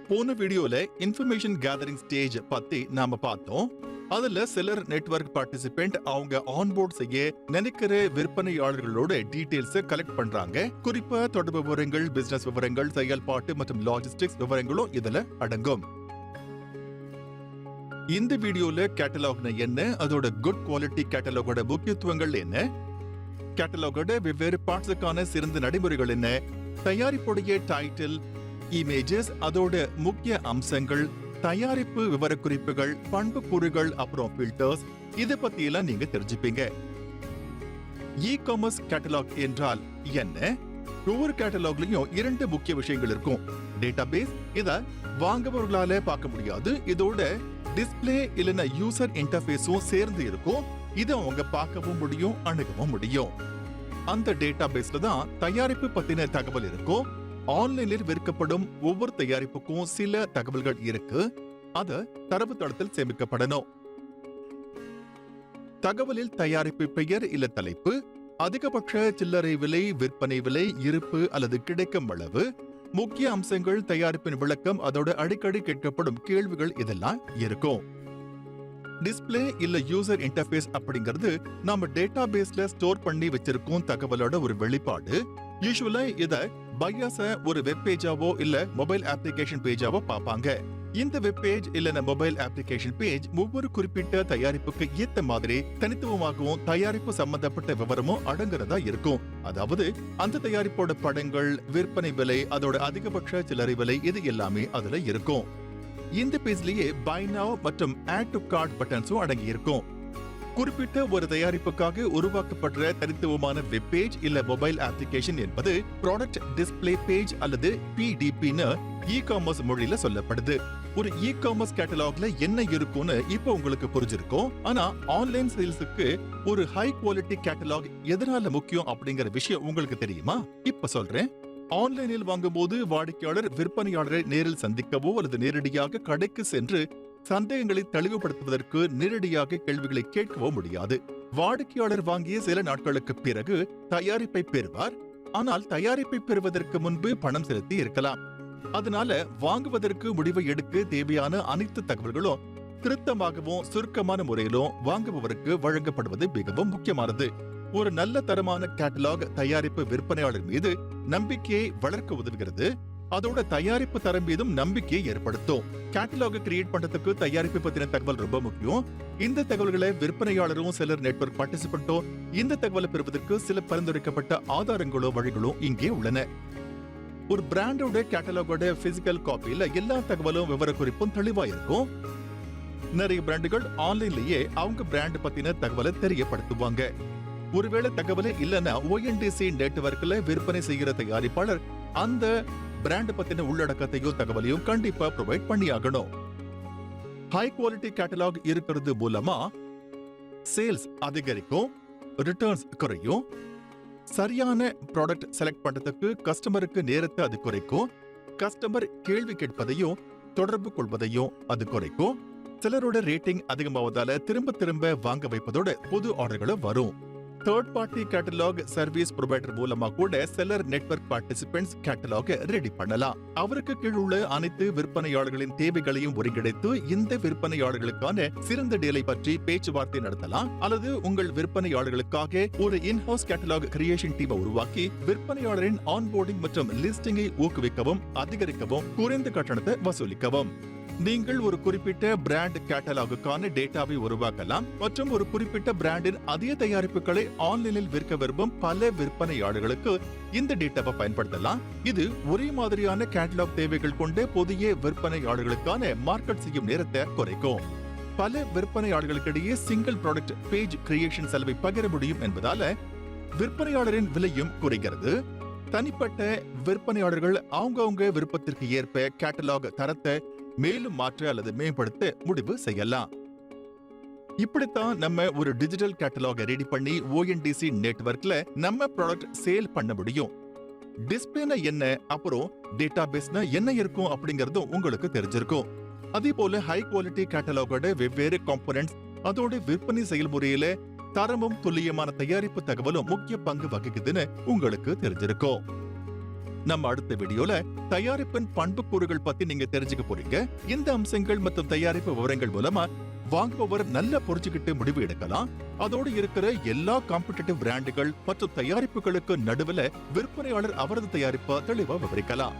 போன வீடியோல information gathering stage பத்தி நாம பார்த்தோம். அதுல சிலர் நெட்வொர்க் பார்ட்டிசிபென்ட் அவங்க ஆன்போர்ட் செய்ய நினைக்கிற விற்பனையாளர்களோட டீடைல்ஸ் கலெக்ட் பண்றாங்க. குறிப்பா தொடர்பு விவரங்கள், பிசினஸ் விவரங்கள், செயல்பாட்டு மற்றும் லாஜிஸ்டிக்ஸ் விவரங்களும் இதுல அடங்கும். இந்த வீடியோல கேட்டலாக்னா என்ன, அதோட குட் குவாலிட்டி கேட்டலாகோட முக்கியத்துவங்கள் என்ன, கேட்டலாகோட வெவ்வேறு பார்ட்ஸுக்கான சிறந்த நடைமுறைகள் என்ன, தயாரிப்புடைய டைட்டில், இமேஜஸ், அதோட முக்கிய அம்சங்கள், தயாரிப்பு விவரக்குறிப்புகள், பண்பு கூறுகள், அப்புறம் ஃபில்டர்ஸ், இதை பத்தி எல்லாம் நீங்க தெரிஞ்சுப்பீங்க. இ காமர்ஸ் கேட்டலாக் என்றால் என்ன? ஒவ்வொரு கேட்டலாக்லயும் இரண்டு முக்கிய விஷயங்கள் இருக்கும். டேட்டாபேஸ், இத வாங்குபவர்களால பார்க்க முடியாது. இதோட டிஸ்பிளே இல்லைன்னா யூசர் இன்டர்ஃபேஸும் சேர்ந்து இருக்கும். இதை அவங்க பார்க்கவும் முடியும், அணுகவும் முடியும். அந்த டேட்டாபேஸ்ல தான் தயாரிப்பு பத்தின தகவல் இருக்கும். ஆன்லைனில் விற்கப்படும் ஒவ்வொரு தயாரிப்புக்கும் சில தகவல்கள் இருக்கு. அது தரவுத்தளத்தில் சேமிக்கப்படணும். தகவலில் தயாரிப்பு பெயர் இல்ல தலைப்பு, அதிகபட்ச சில்லறை விலை, விற்பனை விலை, இருப்பு அல்லது கிடைக்கும் அளவு, முக்கிய அம்சங்கள், தயாரிப்பின் விளக்கம், அதோட அடிக்கடி கேட்கப்படும் கேள்விகள் இதெல்லாம் இருக்கும். டிஸ்பிளே இல்ல யூசர் இன்டர்ஃபேஸ் அப்படிங்கிறது நாம டேட்டாபேஸ்ல ஸ்டோர் பண்ணி வச்சிருக்கோம் தகவலோட ஒரு வெளிப்பாடு. யூசுவலா இத பையர்ஸ் ஒரு வெப் பேஜாவோ இல்ல மொபைல் அப்ளிகேஷன் பேஜாவோ பார்ப்பாங்க. இந்த வெப் பேஜ் இல்ல மொபைல் அப்ளிகேஷன் பேஜ் ஒவ்வொரு குறிப்பிட்ட தயாரிப்புக்கு ஏத்த மாதிரி தனித்துவமாகவும் தயாரிப்பு சம்பந்தப்பட்ட விவரமும் அடங்குறதா இருக்கும். அதாவது அந்த தயாரிப்போட படங்கள், விற்பனை விலை, அதோட அதிகபட்ச சில்லறை விலை, இது எல்லாமே அதுல இருக்கும். இந்த பேஜ்லயே பை நவ் மற்றும் ஆட் டு கார்ட் பட்டன்ஸும் அடங்கி இருக்கும். குறிப்பிட்ட ஒரு தயாரிப்புக்காக உருவாக்கப்படுற தனித்துவமான வெப் பேஜ் இல்ல மொபைல் அப்ளிகேஷன் என்பது ப்ராடக்ட் டிஸ்பிளே பேஜ் அல்லது PDPன்னு இ காமர்ஸ் மொழியில சொல்லப்படுது. ஒரு இ காமர்ஸ் கேட்டலாக்ல என்ன இருக்கும்னு இப்ப உங்களுக்கு புரிஞ்சிருக்கும். ஆனா ஆன்லைன் சேல்ஸுக்கு ஒரு ஹை குவாலிட்டி கேட்டலாக் எதனால முக்கியம் அப்படிங்கிற விஷயம் உங்களுக்கு தெரியுமா? இப்ப சொல்றேன். ஆன்லைனில் வாங்கும்போது வாடிக்கையாளர் விற்பனையாளரை நேரில் சந்திக்கவோ அல்லது நேரடியாக கடைக்கு சென்று சந்தேகங்களை தெளிவுபடுத்துவதற்கு நேரடியாக கேள்விகளை கேட்கவோ முடியாது. வாடிக்கையாளர் வாங்கிய சில நாட்களுக்கு பிறகு தயாரிப்பை பெறுவார். ஆனால் தயாரிப்பை பெறுவதற்கு முன்பு பணம் செலுத்தி இருக்கலாம். அதனால வாங்குவதற்கு முடிவை எடுக்க தேவையான அனைத்து தகவல்களும் திருத்தமாகவும் சுருக்கமான முறையிலும் வாங்குபவருக்கு வழங்கப்படுவது மிகவும் முக்கியமானது. ஒரு நல்ல தரமான கேட்டலாக் தயாரிப்பு விற்பனையாளர் மீது நம்பிக்கையை வளர்க்க உதவுகிறது. அதோட தயாரிப்பு தரம் மீதும் நம்பிக்கையை ஏற்படுத்தும். கேட்டலாக கிரியேட் பண்றதுக்கு தயாரிப்பு பத்தின தகவல் ரொம்ப முக்கியம். இந்த தகவல்களை விற்பனையாளரும் சிலர் நெட்வொர்க் பார்ட்டிசிபென்ட்டோ இந்த தகவலை பெறுவதற்கு சில பரிந்துரைக்கப்பட்ட ஆதாரங்களோ வழிகளோ இங்கே உள்ளன. ஒரு பிராண்டோட கேட்டலாகோட பிசிக்கல் காப்பியில எல்லா தகவலும் விவரக்குறிப்பும் தெளிவா இருக்கும். நிறைய பிராண்டுகள் ஆன்லைன்லயே அவங்க பிராண்ட் பத்தின தகவலை தெரியப்படுத்துவாங்க. ஒருவேளை தகவலே இல்லைன்னா ONDC நெட்வொர்க்ல விற்பனை செய்கிற தயாரிப்பாளர் அந்த பிராண்ட் பத்தின உள்ளடக்கத்தையும் தகவலையும் கண்டிப்பா ப்ரொவைட் பண்ணியாகணும். ஹை குவாலிட்டி கேட்டலாக் இருக்கிறது மூலமா சேல்ஸ் அதிகரிக்கும், ரிட்டர்ன்ஸ் குறையும், சரியான ப்ராடக்ட் செலக்ட் பண்றதுக்கு கஸ்டமருக்கு நேரத்தை அது குறைக்கும், கஸ்டமர் கேள்வி கேட்பதையும் தொடர்பு கொள்வதையும் அது குறைக்கும், சிலரோட ரேட்டிங் அதிகமாவதால திரும்ப திரும்ப வாங்க வைப்பதோட பொது ஆர்டர்களும் வரும். Third party catalogue service provider மூலமா கூட செல்லர் நெட்வொர்க் பார்ட்டிசிபென்ட்ஸ் கேட்டலாக ரெடி பண்ணலாம். அவருக்கு கீழ் உள்ள அனைத்து விற்பனையாளர்களின் தேவைகளையும் ஒருங்கிணைத்து இந்த விற்பனையாளர்களுக்கான சிறந்த டீலை பற்றி பேச்சுவார்த்தை நடத்தலாம். அல்லது உங்கள் விற்பனையாளர்களுக்காக ஒரு இன்ஹவுஸ் கேட்டலாக் கிரியேஷன் டீமை உருவாக்கி விற்பனையாளரின் ஆன்போர்டிங் மற்றும் லிஸ்டிங்கை ஊக்குவிக்கவும் அதிகரிக்கவும் குறைந்த கட்டணத்தை வசூலிக்கவும். நீங்கள் ஒரு குறிப்பிட்ட பிராண்ட் கேட்டலாகுக்கான டேட்டாவை உருவாக்கலாம் மற்றும் ஒரு குறிப்பிட்ட பிராண்டின் அதே தயாரிப்புகளை ஆன்லைனில் விற்க விரும்பும் பல விற்பனையாளர்களுக்கு இந்த டேட்டாவை பயன்படுத்தலாம். இது ஒரே மாதிரியான கேட்டலாக் தேவைகள் கொண்ட புதிய விற்பனையாளர்களுக்கான மார்க்கெட் செய்யும் நேரத்தை குறைக்கும். பல விற்பனையாளர்களுக்கிடையே சிங்கிள் ப்ராடக்ட் பேஜ் கிரியேஷன் செலவை பகிர முடியும் என்பதால விற்பனையாளரின் விலையும் குறைகிறது. தனிப்பட்ட விற்பனையாளர்கள் அவங்க விருப்பத்திற்கு ஏற்ப கேட்டலாக் தரத்தை மேலும் மாற்ற அல்லது மேம்படுத்த முடிவு செய்யலாம். இப்படித்தான் நம்ம ஒரு டிஜிட்டல் கேட்டலாக ரெடி பண்ணி ONDC நெட்வொர்க்ல நம்ம ப்ராடக்ட் சேல் பண்ண முடியும். டிஸ்பிளேனா என்ன, அப்புறம் டேட்டாபேஸ்னா என்ன இருக்கும் அப்படிங்கறதும் உங்களுக்கு தெரிஞ்சிருக்கும். அதே போல ஹை குவாலிட்டி கேட்டலாகோட வெவ்வேறு காம்போனன்ட்ஸ், அதோட விற்பனை செயல்முறையில தரமும் துல்லியமான தயாரிப்பு தகவலும் முக்கிய பங்கு வகிக்குதுன்னு உங்களுக்கு தெரிஞ்சிருக்கும். நம்ம அடுத்த வீடியோல தயாரிப்பின் பண்புக்கூறுகள் பத்தி நீங்க தெரிஞ்சுக்க போறீங்க. இந்த அம்சங்கள் மற்றும் தயாரிப்பு விவரங்கள் மூலமா வாங்குபவர் நல்லா புரிஞ்சுக்கிட்டு முடிவு எடுக்கலாம். அதோடு இருக்கிற எல்லா காம்படிட்டிவ் பிராண்டுகள் மற்றும் தயாரிப்புகளுக்கு நடுவுல விற்பனையாளர் அவரது தயாரிப்பை தெளிவா விவரிக்கலாம்.